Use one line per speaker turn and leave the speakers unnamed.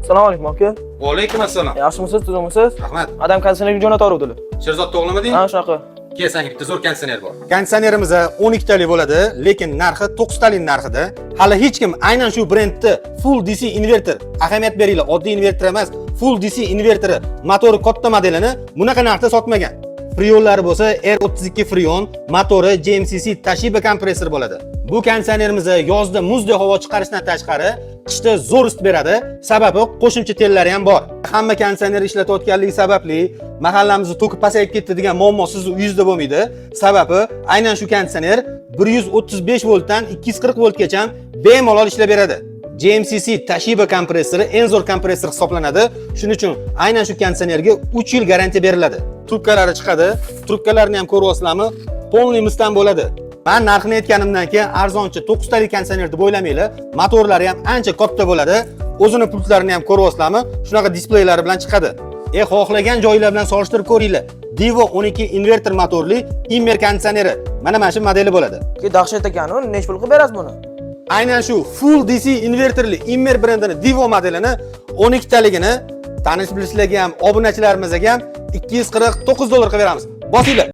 Assalomu alaykum aka.
Va alaykum assalom.
Yaxshimisiz, tuzukmisiz?
Rahmat.
Adam konditsionerga jo'nataveruvdilar.
Sherzod to'g'rimading?
Ha, shunaqa.
Kelsangi bitta zo'r konditsioner bor.
Konditsionerimiz 12 talik bo'ladi, lekin narxi 9 talik narxida. Hali hech kim aynan shu brendni full DC inverter, ahamiyat beringlar, oddiy inverter emas, full DC inverteri, motori katta modelini bunaqa narxda sotmagan. Freonlari bo'lsa R32 Freon, motori JMCC Toshiba kompressor bo'ladi. Bu konditsionerimiz yozda muzdek havo chiqarishdan tashqari, qishda zo'r isitib beradi. Sababi qo'shimcha tellari ham bor. Hamma konditsioner ishlatayotganligi sababli mahallamizda to'ki pasayib ketdi degan muammo siz uyingizda bo'lmaydi. Sababi aynan shu konditsioner 135 voltdan 240 voltgacha bemalol ishlab beradi. JMCC Toshiba kompressori eng zo'r kompressor hisoblanadi. Shuning uchun aynan shu konditsionerga 3 yil garantiya beriladi. Trubkalari chiqadi. Trubkalarni ham ko'ryapsizlarmi? Polniy misdan bo'ladi. Men narxini aytganimdan keyin arzonchi 9 talik konditsioner deb o'ylamaylar. Motorlari ham ancha katta bo'ladi. O'zini pultlarini ham ko'ryapsizlarmi? Shunaqa displaylari bilan chiqadi. Xohlagan joylar bilan solishtirib ko'ringlar. Divo 12 inverter motorli Immer konditsioneri. Mana shu modeli bo'ladi.
Ki dahshat ekan, nech pul qilib berasiz buni?
Aynan shu full DC inverterli Immer brendini Divo modelini 12 taligini tanish bilishlarga ham, obunachilarimizga ham $249 qilib beramiz. Bosinglar.